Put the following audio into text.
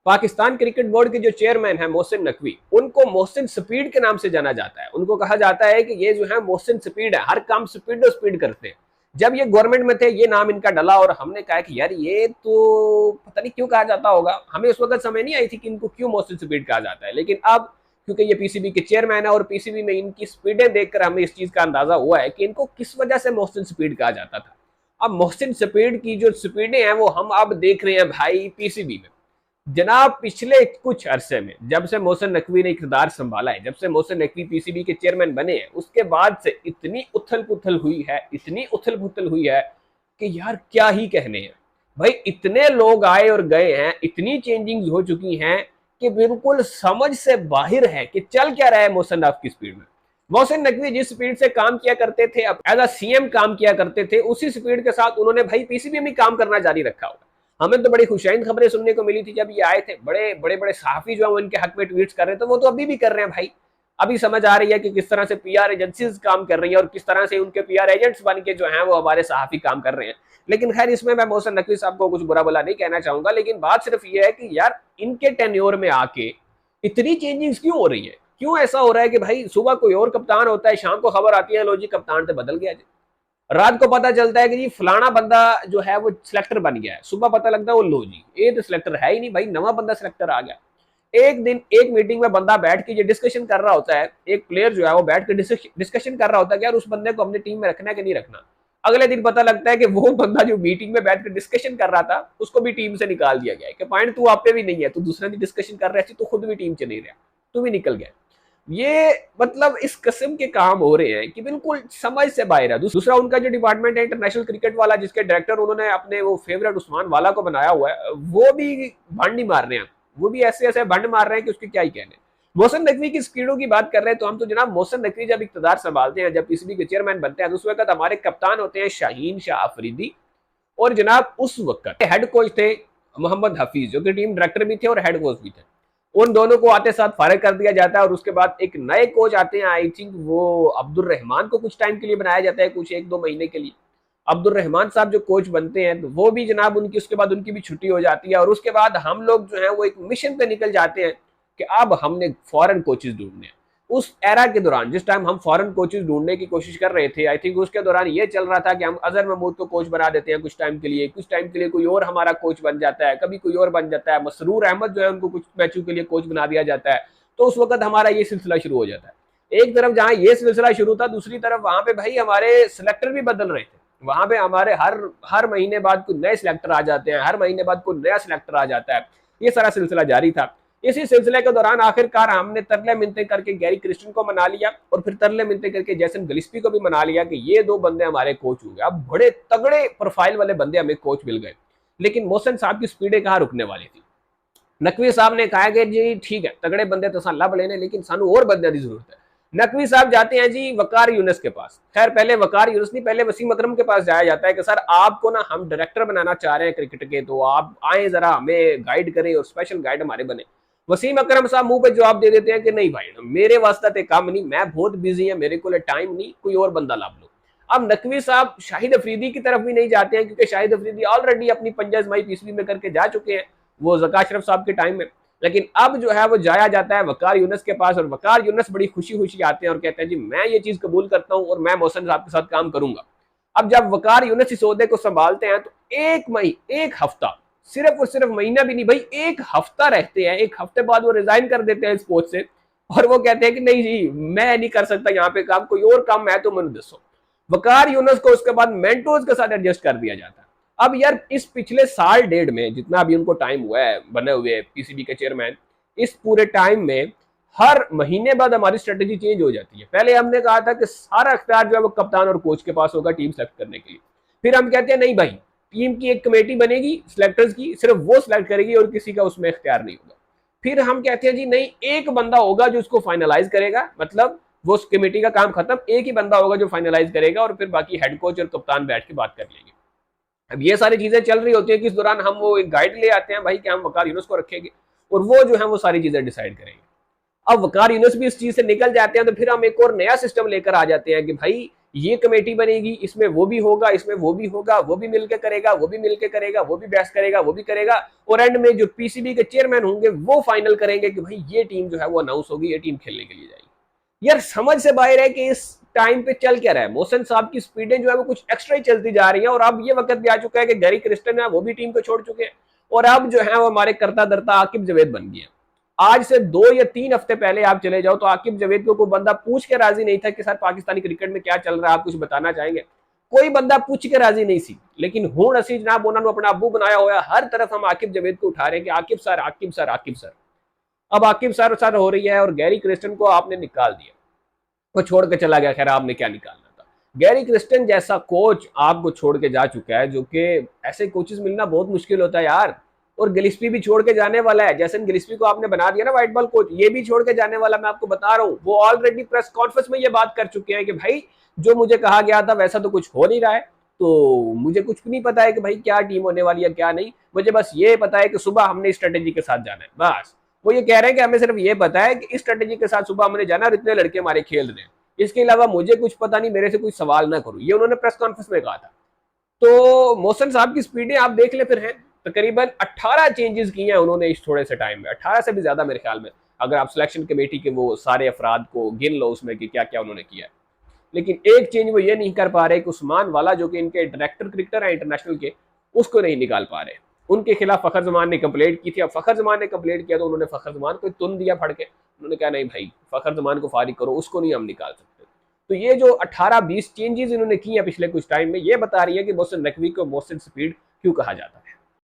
Pakistan cricket board के जो chairman है मोहसिन नकवी, उनको मोहसिन स्पीड के नाम से जाना जाता है। उनको कहा जाता है कि ये जो है मोहसिन स्पीड है, हर काम स्पीड और स्पीड करते हैं। जब ये गवर्नमेंट में थे ये नाम इनका डला और हमने कहा कि यार ये तो पता नहीं क्यों कहा जाता होगा, हमें उस वक्त समझ नहीं आई थी कि इनको क्यों मोहसिन स्पीड कहा जाता है। लेकिन अब क्योंकि ये पीसीबी के चेयरमैन है और पीसीबी में इनकी स्पीडें देखकर हमें इस चीज का अंदाजा हुआ है कि इनको किस वजह से मोहसिन स्पीड कहा जाता था। अब मोहसिन स्पीड की जो स्पीडें हैं वो हम अब देख रहे हैं भाई पीसीबी में। जनाब पिछले कुछ अरसे में जब से मोहसिन नकवी ने इकतदार संभाला है, जब से मोहसिन नकवी पीसीबी के चेयरमैन बने हैं, उसके बाद से इतनी उथल पुथल हुई है, इतनी उथल पुथल हुई है कि यार क्या ही कहने हैं। भाई इतने लोग आए और गए हैं, इतनी चेंजिंग हो चुकी हैं कि बिल्कुल समझ से बाहर है कि चल क्या रहा है मोहसिन नकवी की स्पीड में। मोहसिन नकवी जिस स्पीड से काम किया करते थे, अब एज अ सीएम काम किया करते थे, उसी स्पीड के साथ उन्होंने भाई पीसीबी में काम करना जारी रखा होगा। हमें तो बड़ी खुशैन खबरें सुनने को मिली थी जब ये आए थे, बड़े बड़े बड़े सहाफी जो है वो इनके हक में ट्वीट्स कर रहे थे, वो तो अभी भी कर रहे हैं भाई। अभी समझ आ रही है कि किस तरह से पीआर एजेंसीज काम कर रही है और किस तरह से उनके पीआर एजेंट्स बन के जो है वो हमारे सहाफी काम कर रहे हैं। लेकिन खैर इसमें मैं मोहसिन नकवी साहब को कुछ बुरा भला नहीं कहना चाहूंगा, लेकिन बात सिर्फ ये है कि यार इनके टेन्योर में आके इतनी चेंजिंग्स क्यों हो रही है, क्यों ऐसा हो रहा है कि भाई सुबह कोई और कप्तान होता है, शाम को खबर आती है लो जी कप्तान तो बदल गया जी। रात को पता चलता है कि जी फलाना बंदा जो है वो सिलेक्टर बन गया है, सुबह पता लगता है वो लो जी ये तो सिलेक्टर है ही नहीं, भाई नवा बंदा सिलेक्टर आ गया। एक दिन एक मीटिंग में बंदा बैठ के ये डिस्कशन कर रहा होता है, एक प्लेयर जो है वो बैठ के डिस्कशन कर रहा होता है कि यार उस बंदे को अपनी टीम में रखना है कि नहीं रखना। अगले दिन पता लगता है कि वो बंदा जो मीटिंग में बैठ कर डिस्कशन कर रहा था उसको भी टीम से निकाल दिया गया है कि पॉइंट तू आप पे भी नहीं है, तू दूसरा दिन डिस्कशन कर रहा है, तू खुद भी टीम से नहीं रहा, तू भी निकल गया। ये मतलब इस किस्म के काम हो रहे हैं कि बिल्कुल समझ से बाहर है। दूसरा उनका जो डिपार्टमेंट है इंटरनेशनल क्रिकेट वाला, जिसके डायरेक्टर उन्होंने अपने वो फेवरेट उस्मान वाला को बनाया हुआ है, वो भी भंड ही मार रहे हैं, वो भी ऐसे ऐसे भंड मार रहे हैं कि उसके क्या ही कहने। मोहसिन नकवी की स्पीडों की बात कर रहे हैं तो हम तो जनाब मोहसिन नकवी जब इकतदार संभालते हैं, जब पीसीबी के चेयरमैन बनते हैं, तो उस वक्त हमारे कप्तान होते हैं शाहीन शाह अफरीदी, और जनाब उस वक्त हेड कोच थे मोहम्मद हफीज, जो कि टीम डायरेक्टर भी थे और हेड कोच भी थे। उन दोनों को आते साथ फारिग कर दिया जाता है और उसके बाद एक नए कोच आते हैं, आई थिंक वो अब्दुल रहमान को कुछ टाइम के लिए बनाया जाता है, कुछ एक दो महीने के लिए। अब्दुल रहमान साहब जो कोच बनते हैं तो वो भी जनाब उनकी उसके बाद उनकी भी छुट्टी हो जाती है, और उसके बाद हम लोग जो है वो एक मिशन पे निकल जाते हैं कि अब हमने फॉरेन कोचेज ढूंढने हैं। उस एरा के दौरान जिस टाइम हम फॉरेन कोचेज ढूंढने की कोशिश कर रहे थे, आई थिंक उसके दौरान ये चल रहा था कि हम अजहर महमूद को कोच बना देते हैं कुछ टाइम के लिए, कुछ टाइम के लिए कोई और हमारा कोच बन जाता है, कभी कोई और बन जाता है, मसरूर अहमद जो है उनको कुछ मैचों के लिए कोच बना दिया जाता है। तो उस वक्त हमारा ये सिलसिला शुरू हो जाता है। एक तरफ जहां ये सिलसिला शुरू था, दूसरी तरफ वहां पे भाई हमारे सिलेक्टर भी बदल रहे थे। वहां पे हमारे हर हर महीने बाद कुछ नए सिलेक्टर आ जाते हैं, हर महीने बाद कोई नया सिलेक्टर आ जाता है। ये सारा सिलसिला जारी था। इसी सिलसिले के दौरान आखिरकार हमने तरले मिनते करके गैरी क्रिस्टन को मना लिया और फिर तरले मिनते करके जैसन गिलिस्पी को भी मना लिया कि ये दो बंदे हमारे कोच हो गए। अब बड़े तगड़े प्रोफाइल वाले बंदे हमें कोच मिल गए। लेकिन मोहसिन साहब की स्पीडें कहाँ रुकने वाली थी। नकवी साहब ने कहा कि जी ठीक है तगड़े बंदे तो सा लब लेने, लेकिन सानू और बंदे की जरूरत है। नकवी साहब जाते हैं जी वकार यूनुस के पास। खैर पहले वकार यूनुस नहीं, पहले वसीम अकरम के पास जाया जाता है कि सर आपको ना हम डायरेक्टर बनाना चाह रहे हैं क्रिकेट के, तो आप आए जरा हमें गाइड करें और स्पेशल गाइड हमारे बने। वसीम अकरम साहब मुंह पे जवाब दे देते हैं कि नहीं भाई मेरे वास्ते ते काम नहीं, मैं बहुत बिजी है, मेरे को टाइम नहीं, कोई और बंदा ला लो। अब नकवी साहब शाहिद अफरीदी की तरफ भी नहीं जाते हैं क्योंकि शाहिद अफरीदी ऑलरेडी अपनी पंजाजमाई पीसवी में करके जा चुके हैं, वो ज़का अशरफ साहब के टाइम में। लेकिन अब जो है वो जाया जाता है वकार यूनुस के पास, और वकार यूनुस बड़ी खुशी खुशी आते हैं और कहते हैं जी मैं ये चीज कबूल करता हूं और मैं मोहसिन साहब के साथ काम करूंगा। अब जब वकार यूनुस इस ओहदे को संभालते हैं तो एक हफ्ता, सिर्फ और सिर्फ महीना भी नहीं भाई, एक हफ्ता रहते हैं। एक हफ्ते बाद वो रिजाइन कर देते हैं इस पोस्ट से और वो कहते हैं कि नहीं जी मैं नहीं कर सकता यहाँ पे काम, कोई और काम है तो मैंने दसो। वकार यूनुस को उसके बाद मेंटोर्स के साथ एडजस्ट कर दिया जाता है। अब यार इस पिछले साल डेढ़ में जितना अभी उनको टाइम हुआ है बने हुए पीसीबी के चेयरमैन, इस पूरे टाइम में हर महीने बाद हमारी स्ट्रेटेजी चेंज हो जाती है। पहले हमने कहा था कि सारा अख्तियार जो है वो कप्तान और कोच के पास होगा टीम सेलेक्ट करने के लिए। फिर हम कहते हैं नहीं भाई टीम की एक कमेटी बनेगी सिलेक्टर्स की, सिर्फ वो सिलेक्ट करेगी और किसी का उसमें इख्तियार नहीं होगा। फिर हम कहते हैं जी नहीं एक बंदा होगा जो इसको फाइनलाइज करेगा, मतलब वो उस कमेटी का काम खत्म, एक ही बंदा होगा जो फाइनलाइज करेगा और फिर बाकी हेड कोच और कप्तान बैठ के बात कर लेंगे। अब ये सारी चीजें चल रही होती है कि इस दौरान हम वो एक गाइड ले आते हैं भाई कि हम वकार यूनुस को रखेंगे और वो जो है वो सारी चीजें डिसाइड करेंगे। अब वकार यूनुस भी इस चीज से निकल जाते हैं तो फिर हम एक और नया सिस्टम लेकर आ जाते हैं कि भाई ये कमेटी बनेगी, इसमें वो भी होगा, इसमें वो भी होगा, वो भी मिलकर करेगा, वो भी मिलकर करेगा, वो भी बहस करेगा, वो भी करेगा, और एंड में जो पीसीबी के चेयरमैन होंगे वो फाइनल करेंगे कि भाई ये टीम जो है वो अनाउंस होगी, ये टीम खेलने के लिए जाएगी। यार समझ से बाहर है कि इस टाइम पे चल क्या रहा है। मोहसिन साहब की स्पीडें जो है वो कुछ एक्स्ट्रा ही चलती जा रही हैं, और अब ये वक्त भी आ चुका है कि गैरी क्रिस्टन है वो भी टीम को छोड़ चुके हैं, और अब जो है वो हमारे करता धरता आकिब जावेद बन गए। आज से 2 या 3 हफ्ते पहले आप चले जाओ तो आकिब जावेद को कोई बंदा पूछ के राजी नहीं था कि सर पाकिस्तानी क्रिकेट में क्या चल रहा है, आप कुछ बताना चाहेंगे, कोई बंदा पूछ के राजी नहीं सी। लेकिन हुण असी जनाब उन्होंने अपना अब्बू बनाया हुआ, हर तरफ हम आकिब जावेद को उठा रहे हैं कि Aqib sir, Aqib sir, Aqib sir. अब आकिब सर सर हो रही है, और गैरी क्रिस्टन को आपने निकाल दिया, वो छोड़ के चला गया। खैर आपने क्या निकालना था। गैरी क्रिस्टन जैसा कोच आपको छोड़ के जा चुका है, जो कि ऐसे कोचेस मिलना बहुत मुश्किल होता है यार। और गिलिस्पी भी छोड़ के जाने वाला है, जैसन गिलिस्पी को आपने बना दिया ना व्हाइट बॉल कोच, ये भी छोड़ के जाने वाला, मैं आपको बता रहा हूँ। वो ऑलरेडी प्रेस कॉन्फ्रेंस में ये बात कर चुके हैं कि भाई जो मुझे कहा गया था वैसा तो कुछ हो नहीं रहा है, तो मुझे कुछ नहीं पता है कि भाई क्या टीम होने वाली है क्या नहीं, मुझे बस ये पता है कि सुबह हमने स्ट्रेटेजी के साथ जाना है बस। वो ये कह रहे हैं कि हमें सिर्फ ये पता है कि इस स्ट्रेटेजी के साथ सुबह हमने जाना और इतने लड़के हमारे खेल रहे हैं, इसके अलावा मुझे कुछ पता नहीं, मेरे से कोई सवाल ना करो, ये उन्होंने प्रेस कॉन्फ्रेंस में कहा था। तो मोहसिन साहब की स्पीडें आप देख ले फिर हैं, तकरीबन 18 चेंजेस किए हैं उन्होंने इस थोड़े से टाइम में, 18 से भी ज्यादा मेरे ख्याल में, अगर आप सिलेक्शन कमेटी के वो सारे अफराद को गिन लो उसमें कि क्या क्या उन्होंने किया है। लेकिन एक चेंज वो ये नहीं कर पा रहे कि उस्मान वाला जो कि इनके डायरेक्टर क्रिकेटर है इंटरनेशनल के, उसको नहीं निकाल पा रहे। उनके खिलाफ फखर जमान ने कंप्लेंट की थी, अब फखर जमान ने कंप्लेंट किया तो उन्होंने फखर जमान को तुन दिया फड़ के, उन्होंने कहा नहीं भाई फखर जमान को फारिग करो, उसको नहीं हम निकाल सकते। तो ये जो 18-20 चेंजेस इन्होंने किए पिछले कुछ टाइम में, ये बता रही है कि मोहसिन नकवी को मोहसिन स्पीड क्यों कहा जाता है।